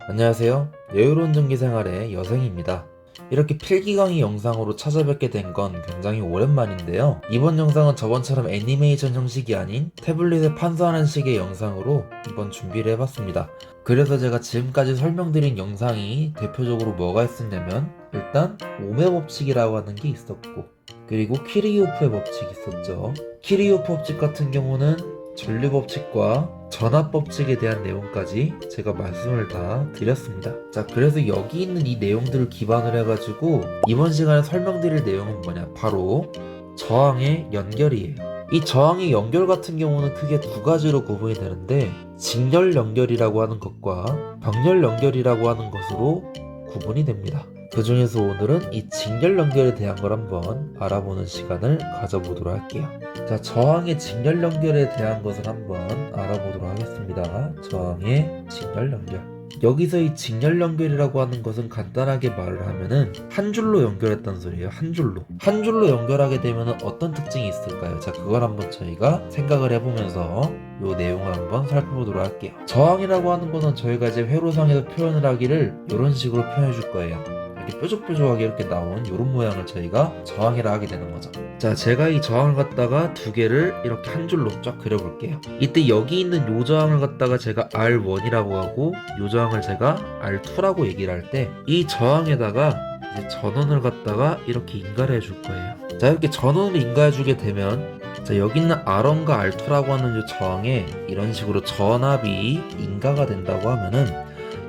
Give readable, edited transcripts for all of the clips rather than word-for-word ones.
안녕하세요. 여유로운 전기생활의 여생입니다. 이렇게 필기 강의 영상으로 찾아뵙게 된 건 굉장히 오랜만인데요. 이번 영상은 저번처럼 애니메이션 형식이 아닌 태블릿에 판서하는 식의 영상으로 한번 준비를 해봤습니다. 그래서 제가 지금까지 설명드린 영상이 대표적으로 뭐가 있었냐면, 일단 오메 법칙이라고 하는 게 있었고, 그리고 키르기호프의 법칙이 있었죠. 키르기호프 법칙 같은 경우는 전류 법칙과 전압 법칙에 대한 내용까지 제가 말씀을 다 드렸습니다. 자, 그래서 여기 있는 이 내용들을 기반으로 해가지고 이번 시간에 설명드릴 내용은 뭐냐, 바로 저항의 연결이에요. 이 저항의 연결 같은 경우는 크게 두 가지로 구분이 되는데, 직렬 연결이라고 하는 것과 병렬 연결이라고 하는 것으로 구분이 됩니다. 그 중에서 오늘은 이 직렬 연결에 대한 걸 한번 알아보는 시간을 가져보도록 할게요. 자, 저항의 직렬 연결에 대한 것을 한번 알아보도록 하겠습니다. 저항의 직렬 연결. 여기서 이 직렬 연결이라고 하는 것은 간단하게 말을 하면은 한 줄로 연결했다는 소리예요. 한 줄로. 한 줄로 연결하게 되면은 어떤 특징이 있을까요? 자, 그걸 한번 저희가 생각을 해보면서 요 내용을 한번 살펴보도록 할게요. 저항이라고 하는 거는 저희가 이제 회로상에서 표현을 하기를 이런 식으로 표현해 줄 거예요. 이렇게 뾰족뾰족하게 이렇게 나온 이런 모양을 저희가 저항이라 하게 되는 거죠. 자, 제가 이 저항을 갖다가 두 개를 이렇게 한 줄로 쫙 그려볼게요. 이때 여기 있는 요 저항을 갖다가 제가 R1이라고 하고, 요 저항을 제가 R2라고 얘기를 할 때 이 저항에다가 이제 전원을 갖다가 이렇게 인가를 해줄 거예요. 자, 이렇게 전원을 인가해 주게 되면, 자, 여기 있는 R1과 R2라고 하는 이 저항에 이런 식으로 전압이 인가가 된다고 하면은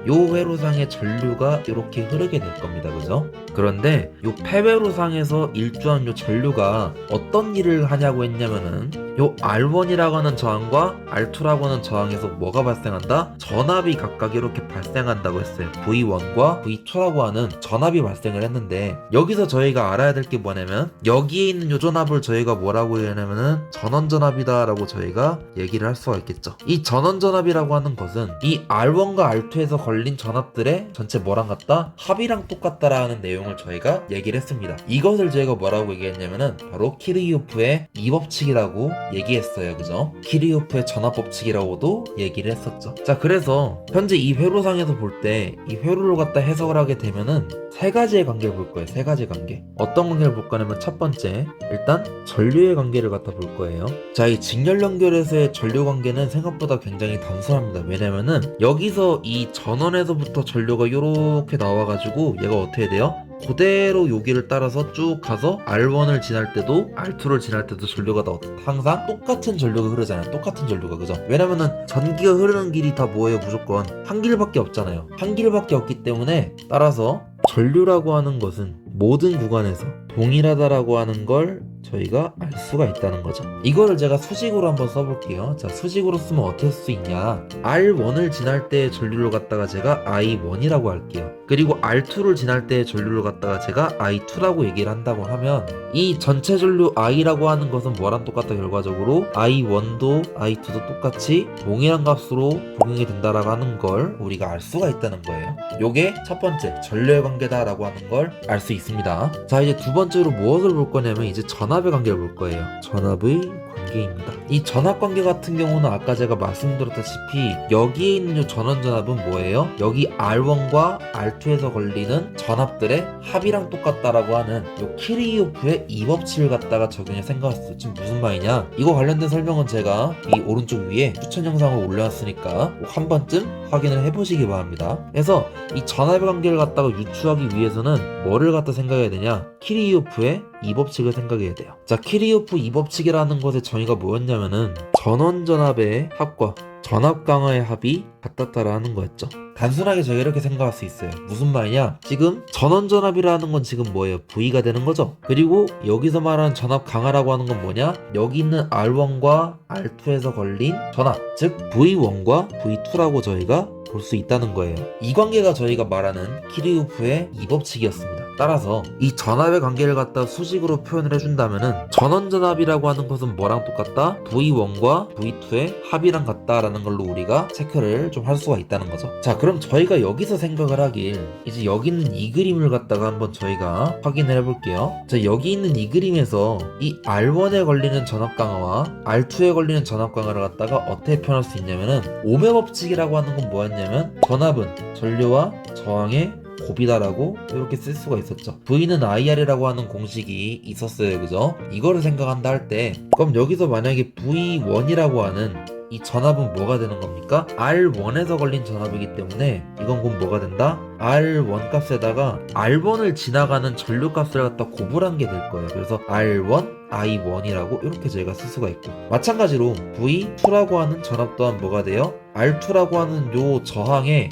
요 회로상의 전류가 이렇게 흐르게 될 겁니다. 그죠? 그런데 요 폐회로상에서 일조한 요 전류가 어떤 일을 하냐고 했냐면은, 요 R1이라고 하는 저항과 R2라고 하는 저항에서 뭐가 발생한다? 전압이 각각 이렇게 발생한다고 했어요. V1과 V2라고 하는 전압이 발생을 했는데, 여기서 저희가 알아야 될 게 뭐냐면, 여기에 있는 요 전압을 저희가 뭐라고 얘기하냐면은 전원전압이다 라고 저희가 얘기를 할 수가 있겠죠. 이 전원전압이라고 하는 것은 이 R1과 R2에서 걸린 전압들의 전체 뭐랑 같다? 합이랑 똑같다라는 내용을 저희가 얘기를 했습니다. 이것을 저희가 뭐라고 얘기했냐면은 바로 키르기호프의 이 법칙이라고 얘기했어요. 그죠? 키르기호프의 전압 법칙이라고도 얘기를 했었죠. 자, 그래서 현재 이 회로상에서 볼 때 이 회로를 갖다 해석을 하게 되면은 세 가지의 관계를 볼 거예요. 세 가지 관계. 어떤 관계를 볼 거냐면, 첫 번째, 일단 전류의 관계를 갖다 볼 거예요. 자, 이 직렬 연결에서의 전류 관계는 생각보다 굉장히 단순합니다. 왜냐면은 여기서 이 전원에서부터 전류가 이렇게 나와가지고 얘가 어떻게 돼요? 그대로 여기를 따라서 쭉 가서 R1을 지날 때도 R2를 지날 때도 전류가 항상 똑같은 전류가 흐르잖아요. 똑같은 전류가. 그죠? 왜냐면은 전기가 흐르는 길이 다 뭐예요? 무조건 한 길밖에 없잖아요. 한 길밖에 없기 때문에, 따라서 전류라고 하는 것은 모든 구간에서 동일하다라고 하는 걸 저희가 알 수가 있다는 거죠. 이거를 제가 수식으로 한번 써볼게요. 자, 수식으로 쓰면 어떻게 쓸 수 있냐, R1을 지날 때의 전류를 갖다가 제가 I1이라고 할게요. 그리고 R2를 지날 때의 전류를 갖다가 제가 I2라고 얘기를 한다고 하면, 이 전체 전류 I라고 하는 것은 뭐랑 똑같다? 결과적으로 I1도 I2도 똑같이 동일한 값으로 적용이 된다라고 하는 걸 우리가 알 수가 있다는 거예요. 요게 첫 번째 전류의 관계다라고 하는 걸 알 수 있습니다. 자, 이제 두 번째로 무엇을 볼 거냐면, 이제 전압의 관계를 볼 거예요. 전압의 관계입니다. 이 전압 관계 같은 경우는 아까 제가 말씀드렸다시피 여기에 있는 이 전원 전압은 뭐예요? 여기 R1과 R2에서 걸리는 전압들의 합이랑 똑같다라고 하는 요 키르기호프의 이 법칙을 갖다가 적용해 생각했어요. 지금 무슨 말이냐? 이거 관련된 설명은 제가 이 오른쪽 위에 추천 영상을 올려놨으니까 꼭 한 번쯤 확인을 해보시기 바랍니다. 그래서 이 전압의 관계를 갖다가 유추하기 위해서는 뭐를 갖다 생각해야 되냐? 키르기호프의 이 법칙을 생각해야 돼요. 자, 키르기호프 이 법칙이라는 것의 정의가 뭐였냐면은 전원 전압의 합과 전압 강하의 합이 같았다라는 거였죠. 단순하게 저희가 이렇게 생각할 수 있어요. 무슨 말이냐? 지금 전원 전압이라는 건 지금 뭐예요? V가 되는 거죠. 그리고 여기서 말하는 전압 강하라고 하는 건 뭐냐? 여기 있는 R1과 R2에서 걸린 전압, 즉 V1과 V2라고 저희가 볼 수 있다는 거예요. 이 관계가 저희가 말하는 키르기호프의 이 법칙이었습니다. 따라서 이 전압의 관계를 갖다 수식으로 표현을 해준다면은 전원전압이라고 하는 것은 뭐랑 똑같다? V1과 V2의 합이랑 같다라는 걸로 우리가 체크를 좀 할 수가 있다는 거죠. 자, 그럼 저희가 여기서 생각을 하길 이제 여기 있는 이 그림을 갖다가 한번 저희가 확인을 해볼게요. 자, 여기 있는 이 그림에서 이 R1에 걸리는 전압 강화와 R2에 걸리는 전압 강화를 갖다가 어떻게 표현할 수 있냐면은 오메 법칙이라고 하는 건 뭐였냐면 전압은 전류와 저항의 곱이다라고 이렇게 쓸 수가 있었죠. V는 IR이라고 하는 공식이 있었어요. 그죠? 이거를 생각한다 할 때 그럼 여기서 만약에 V1이라고 하는 이 전압은 뭐가 되는 겁니까? R1에서 걸린 전압이기 때문에 이건 곧 뭐가 된다? R1 값에다가 R1을 지나가는 전류 값을 갖다 곱을 한 게 될 거예요. 그래서 R1, I1이라고 이렇게 저희가 쓸 수가 있고, 마찬가지로 V2라고 하는 전압 또한 뭐가 돼요? R2라고 하는 요 저항에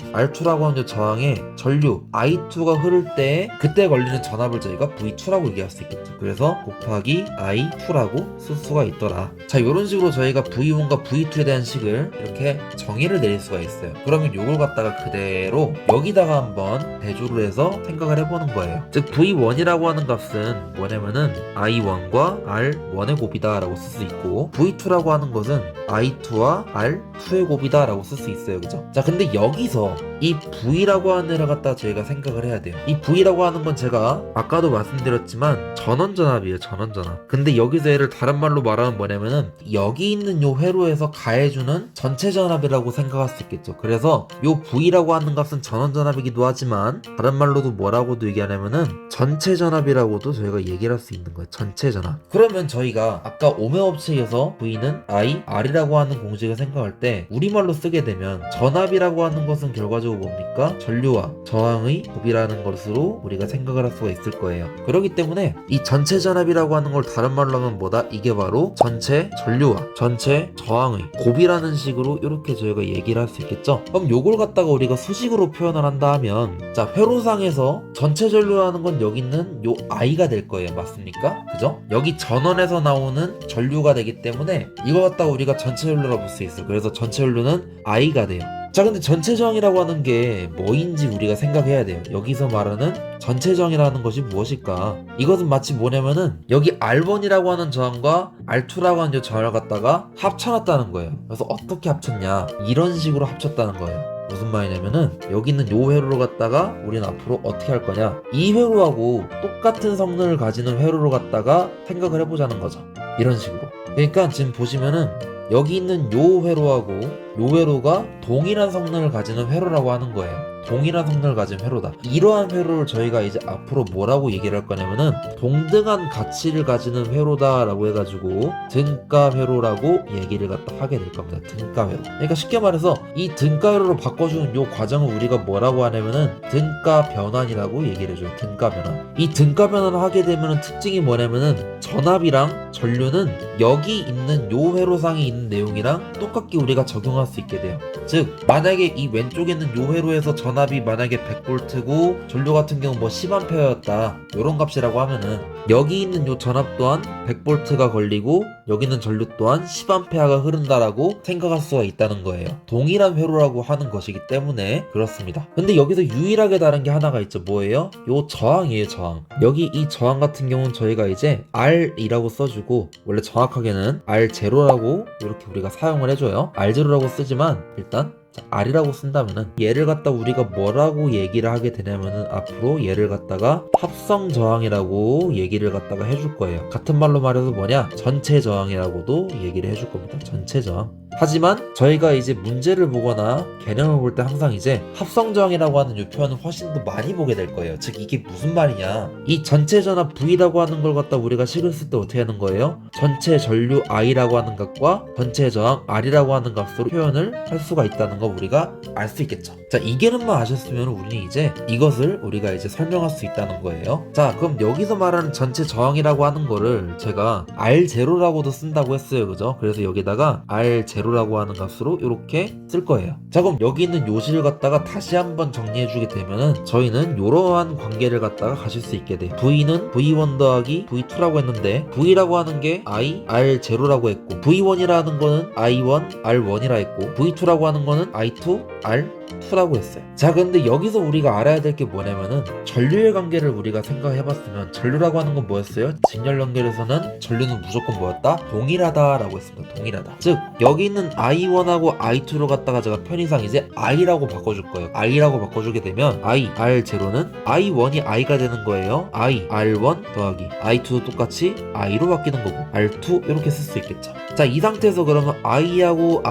전류 I2가 흐를 때 그때 걸리는 전압을 저희가 V2라고 얘기할 수 있겠죠. 그래서 곱하기 I2라고 쓸 수가 있더라. 자, 이런 식으로 저희가 V1과 V2에 대한 식을 이렇게 정의를 내릴 수가 있어요. 그러면 요걸 갖다가 그대로 여기다가 한번 대조를 해서 생각을 해보는 거예요. 즉 V1이라고 하는 값은 뭐냐면은 I1과 R1의 곱이다 라고 쓸 수 있고, V2라고 하는 것은 I2와 R2의 곱이다 라고 쓸 수 있어요. 그죠? 자, 근데 여기서 이 V라고 하는 애를 갖다 저희가 생각을 해야 돼요. 이 V라고 하는 건 제가 아까도 말씀드렸지만 전원전압이에요. 전원전압. 근데 여기서 얘를 다른 말로 말하면 뭐냐면은 여기 있는 요 회로에서 가해주는 전체 전압이라고 생각할 수 있겠죠. 그래서 요 V라고 하는 값은 전원전압이기도 하지만 다른 말로도 뭐라고도 얘기하냐면은 전체 전압이라고도 저희가 얘기를 할 수 있는 거예요. 전체 전압. 그러면 저희가 아까 오메 법칙에서 V는 I, R이라고 하는 공식을 생각할 때 우리말로 쓰게 되면 전압이라고 하는 것은 결과적으로 뭡니까? 전류와 저항의 곱이라는 것으로 우리가 생각을 할 수가 있을 거예요. 그렇기 때문에 이 전체 전압이라고 하는 걸 다른 말로 하면 뭐다? 이게 바로 전체 전류와 전체 저항의 곱이라는 식으로 이렇게 저희가 얘기를 할 수 있겠죠. 그럼 요걸 갖다가 우리가 수식으로 표현을 한다 하면, 자, 회로상에서 전체 전류라는 건 여기 있는 요 I가 될 거예요. 맞습니까? 그죠? 여기 전원에서 나오는 전류가 되기 때문에 이거 갖다가 우리가 전체 전류라고 볼 수 있어요. 그래서 전체 전류는 I가 돼요. 자, 근데 전체 저항이라고 하는 게 뭐인지 우리가 생각해야 돼요. 여기서 말하는 전체 저항이라는 것이 무엇일까? 이것은 마치 뭐냐면은 여기 R1이라고 하는 저항과 R2라고 하는 저항을 갖다가 합쳐놨다는 거예요. 그래서 어떻게 합쳤냐? 이런 식으로 합쳤다는 거예요. 무슨 말이냐면은 여기 있는 요 회로를 갖다가 우리는 앞으로 어떻게 할 거냐? 이 회로하고 똑같은 성능을 가지는 회로를 갖다가 생각을 해보자는 거죠. 이런 식으로. 그러니까 지금 보시면은 여기 있는 요 회로하고 요 회로가 동일한 성능을 가지는 회로라고 하는 거예요. 동일한 성능을 가진 회로다. 이러한 회로를 저희가 이제 앞으로 뭐라고 얘기를 할 거냐면은 동등한 가치를 가지는 회로다 라고 해가지고 등가 회로라고 얘기를 갖다 하게 될 겁니다. 등가 회로. 그러니까 쉽게 말해서 이 등가 회로로 바꿔주는 요 과정을 우리가 뭐라고 하냐면은 등가 변환이라고 얘기를 해줘요. 등가 변환. 이 등가 변환을 하게 되면은 특징이 뭐냐면은 전압이랑 전류는 여기 있는 요 회로상에 있는 내용이랑 똑같게 우리가 적용할 수 있게 돼요. 즉 만약에 이 왼쪽에 있는 요 회로에서 전압이 만약에 100V고 전류 같은 경우 뭐 10A였다 요런 값이라고 하면은 여기 있는 요 전압 또한 100V가 걸리고 여기 있는 전류 또한 10A가 흐른다라고 생각할 수가 있다는 거예요. 동일한 회로라고 하는 것이기 때문에 그렇습니다. 근데 여기서 유일하게 다른 게 하나가 있죠. 뭐예요? 요 저항이에요. 저항. 여기 이 저항 같은 경우는 저희가 이제 R이라고 써주고, 원래 정확하게는 R0라고 이렇게 우리가 사용을 해줘요. R0라고 쓰지만 일단 R이라고 쓴다면은 얘를 갖다 우리가 뭐라고 얘기를 하게 되냐면은 앞으로 얘를 갖다가 합성 저항이라고 얘기를 갖다가 해줄 거예요. 같은 말로 말해서 뭐냐? 전체 저항이라고도 얘기를 해줄 겁니다. 전체 저항. 하지만 저희가 이제 문제를 보거나 개념을 볼 때 항상 이제 합성 저항이라고 하는 이 표현을 훨씬 더 많이 보게 될 거예요. 즉 이게 무슨 말이냐? 이 전체 전압 V라고 하는 걸 갖다 우리가 식을 쓸 때 어떻게 하는 거예요? 전체 전류 I라고 하는 값과 전체 저항 R이라고 하는 값으로 표현을 할 수가 있다는 거 우리가 알 수 있겠죠. 자, 이 개념만 아셨으면 우리는 이제 이것을 우리가 이제 설명할 수 있다는 거예요. 자, 그럼 여기서 말하는 전체 저항이라고 하는 거를 제가 R0라고도 쓴다고 했어요. 그죠? 그래서 여기다가 R0라고 하는 값으로 이렇게 쓸 거예요. 자, 그럼 여기 있는 요식을 갖다가 다시 한번 정리해주게 되면은 저희는 이러한 관계를 갖다가 가실 수 있게 돼요. V는 V1 더하기 V2라고 했는데 V라고 하는 게 I, R0라고 했고 V1이라는 거는 I1, R1이라 했고 V2라고 하는 거는 I2, R 2라고 했어요. 자, 근데 여기서 우리가 알아야 될 게 뭐냐면은 전류의 관계를 우리가 생각해봤으면 전류라고 하는 건 뭐였어요? 직렬 연결에서는 전류는 무조건 뭐였다? 동일하다라고 했습니다. 동일하다. 즉 여기 있는 I1하고 I2로 갖다가 제가 편의상 이제 I라고 바꿔줄 거예요. I라고 바꿔주게 되면 I, R0는 I1이 I가 되는 거예요. I, R1 더하기 I2도 똑같이 I로 바뀌는 거고 R2 이렇게 쓸 수 있겠죠. 자, 이 상태에서 그러면 I하고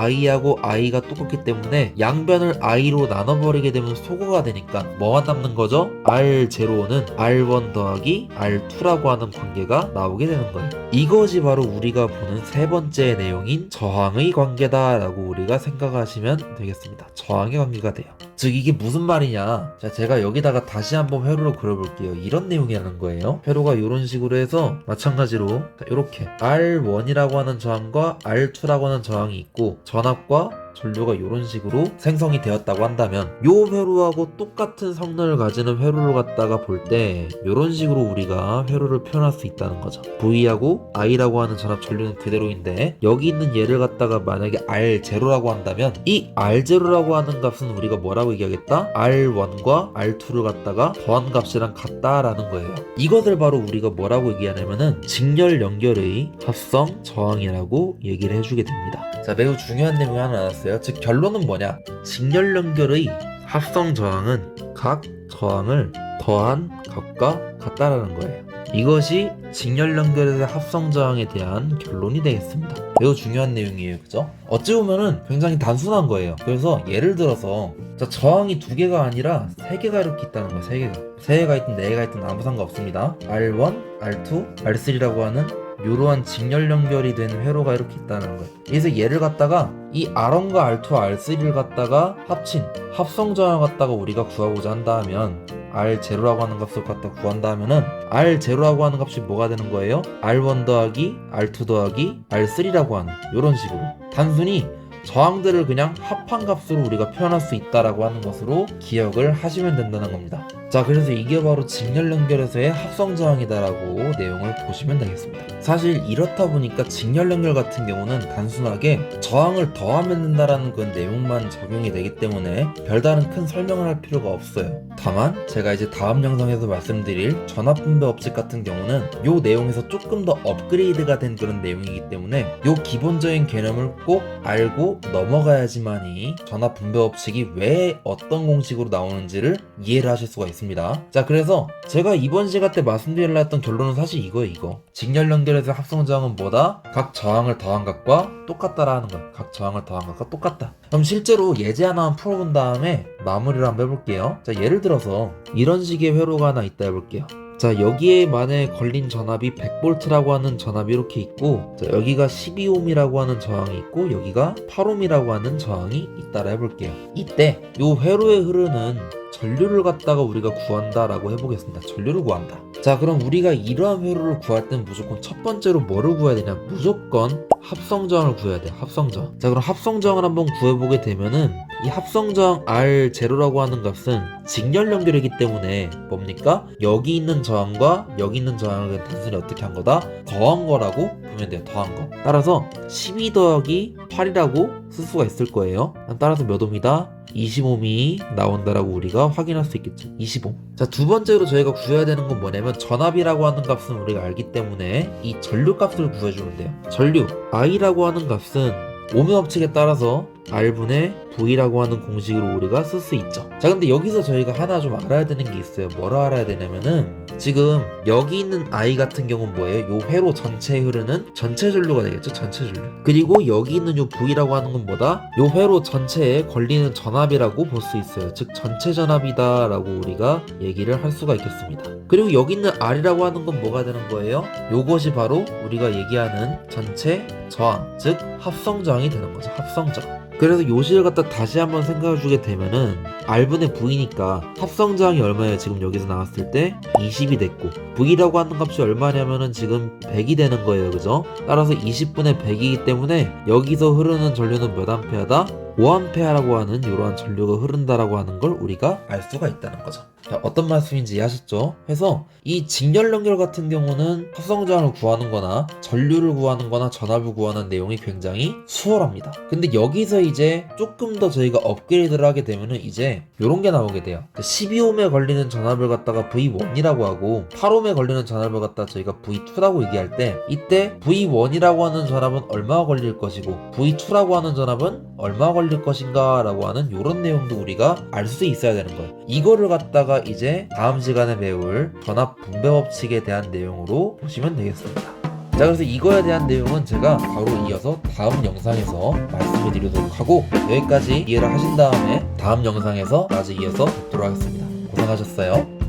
I가 똑같기 때문에 양변을 I로 나눠버리게 되면 소거가 되니까 뭐가 남는 거죠? R0는 R1 더하기 R2라고 하는 관계가 나오게 되는 거예요. 이것이 바로 우리가 보는 세 번째 내용인 저항의 관계다 라고 우리가 생각하시면 되겠습니다. 저항의 관계가 돼요. 즉 이게 무슨 말이냐, 자, 제가 여기다가 다시 한번 회로로 그려볼게요. 이런 내용이라는 거예요. 회로가 이런 식으로 해서 마찬가지로 이렇게 R1이라고 하는 저항과 R2라고 하는 저항이 있고 전압과 전류가 이런 식으로 생성이 되었다고 한다면 요 회로하고 똑같은 성능을 가지는 회로를 갖다가 볼 때 이런 식으로 우리가 회로를 표현할 수 있다는 거죠. V하고 I라고 하는 전압 전류는 그대로인데 여기 있는 얘를 갖다가 만약에 R0라고 한다면 이 R0라고 하는 값은 우리가 뭐라고 얘기하겠다? R1과 R2를 갖다가 더한 값이랑 같다라는 거예요. 이것을 바로 우리가 뭐라고 얘기하냐면은 직렬 연결의 합성 저항이라고 얘기를 해주게 됩니다. 자, 매우 중요한 내용이 하나 나왔어요. 즉 결론은 뭐냐? 직렬 연결의 합성 저항은 각 저항을 더한 값과 같다라는 거예요. 이것이 직렬 연결의 합성 저항에 대한 결론이 되겠습니다. 매우 중요한 내용이에요. 그죠? 어찌 보면은 굉장히 단순한 거예요. 그래서 예를 들어서 자, 저항이 2개가 아니라 3개가 이렇게 있다는 거예요. 3개가. 3개가 있든 4개가 있든 아무 상관없습니다. R1, R2, R3라고 하는 이러한 직렬 연결이 된 회로가 이렇게 있다는 거예요. 그래서 얘를 갖다가 이 R1과 R2, R3를 갖다가 합친 합성 저항을 갖다가 우리가 구하고자 한다 하면 R0라고 하는 값을 갖다 구한다 하면은 R0라고 하는 값이 뭐가 되는 거예요? R1 더하기 R2 더하기 R3라고 하는 이런 식으로 단순히 저항들을 그냥 합한 값으로 우리가 표현할 수 있다라고 하는 것으로 기억을 하시면 된다는 겁니다. 자, 그래서 이게 바로 직렬 연결에서의 합성 저항이다라고 내용을 보시면 되겠습니다. 사실 이렇다 보니까 직렬 연결 같은 경우는 단순하게 저항을 더하면 된다라는 그 내용만 적용이 되기 때문에 별다른 큰 설명을 할 필요가 없어요. 다만 제가 이제 다음 영상에서 말씀드릴 전압 분배 법칙 같은 경우는 이 내용에서 조금 더 업그레이드가 된 그런 내용이기 때문에 이 기본적인 개념을 꼭 알고 넘어가야지만이 전압 분배 법칙이 왜 어떤 공식으로 나오는지를 이해를 하실 수가 있습니다. 자, 그래서 제가 이번 시간 때 말씀드리려 했던 결론은 사실 이거예요. 이거 직렬 연결에서 합성 저항은 뭐다? 각 저항을 더한 값과 똑같다라는 거예요. 각 저항을 더한 값과 똑같다. 그럼 실제로 예제 하나만 풀어본 다음에 마무리를 한번 해볼게요. 자, 예를 들어서 이런 식의 회로가 하나 있다 해볼게요. 자, 여기에 만약에 걸린 전압이 100V라고 하는 전압이 이렇게 있고, 자, 여기가 12ohm이라고 하는 저항이 있고, 여기가 8ohm이라고 하는 저항이 있다라 해볼게요. 이때 요 회로에 흐르는 전류를 갖다가 우리가 구한다라고 해보겠습니다. 전류를 구한다. 자, 그럼 우리가 이러한 회로를 구할 때는 무조건 첫 번째로 뭐를 구해야 되냐? 무조건 합성저항을 구해야 돼요. 합성저항. 자, 그럼 합성저항을 한번 구해보게 되면은 이 합성저항 R0라고 하는 값은 직렬 연결이기 때문에 뭡니까? 여기 있는 저항과 여기 있는 저항을 그냥 단순히 어떻게 한 거다? 더한 거라고 보면 돼요. 더한 거. 따라서 12 더하기 8이라고 쓸 수가 있을 거예요. 따라서 몇 ohm이다? 20ohm이 나온다라고 우리가 확인할 수 있겠죠. 20ohm. 자, 두 번째로 저희가 구해야 되는 건 뭐냐면 전압이라고 하는 값은 우리가 알기 때문에 이 전류 값을 구해주면 돼요. 전류 I라고 하는 값은 오hm 법칙에 따라서 R분의 V라고 하는 공식으로 우리가 쓸 수 있죠. 자, 근데 여기서 저희가 하나 좀 알아야 되는 게 있어요. 뭐라 알아야 되냐면은 지금 여기 있는 I 같은 경우는 뭐예요? 요 회로 전체에 흐르는 전체 전류가 되겠죠. 전체 전류. 그리고 여기 있는 요 V라고 하는 건 뭐다? 요 회로 전체에 걸리는 전압이라고 볼 수 있어요. 즉 전체 전압이다 라고 우리가 얘기를 할 수가 있겠습니다. 그리고 여기 있는 R이라고 하는 건 뭐가 되는 거예요? 요것이 바로 우리가 얘기하는 전체 저항, 즉 합성 저항이 되는 거죠. 합성 저항. 그래서 요식을 갖다 다시 한번 생각해 주게 되면은 R분의 V니까 합성 저항이 얼마예요? 지금 여기서 나왔을 때 20이 됐고 V라고 하는 값이 얼마냐면은 지금 100이 되는 거예요. 그죠? 따라서 20분의 100이기 때문에 여기서 흐르는 전류는 몇 암페어다? 5암페어라고 하는 이러한 전류가 흐른다라고 하는 걸 우리가 알 수가 있다는 거죠. 자, 어떤 말씀인지 이해하셨죠? 해서 이 직렬 연결 같은 경우는 합성조항을 구하는 거나 전류를 구하는 거나 전압을 구하는 내용이 굉장히 수월합니다. 근데 여기서 이제 조금 더 저희가 업그레이드를 하게 되면은 이제 요런 게 나오게 돼요. 12옴에 걸리는 전압을 갖다가 V1이라고 하고 8옴에 걸리는 전압을 갖다가 저희가 V2라고 얘기할 때 이때 V1이라고 하는 전압은 얼마 걸릴 것이고 V2라고 하는 전압은 얼마 걸릴 것인가 라고 하는 요런 내용도 우리가 알 수 있어야 되는 거예요. 이거를 갖다가 이제 다음 시간에 배울 전압 분배 법칙에 대한 내용으로 보시면 되겠습니다. 자, 그래서 이거에 대한 내용은 제가 바로 이어서 다음 영상에서 말씀을 드리도록 하고, 여기까지 이해를 하신 다음에 다음 영상에서 마저 이어서 뵙도록 하겠습니다. 고생하셨어요.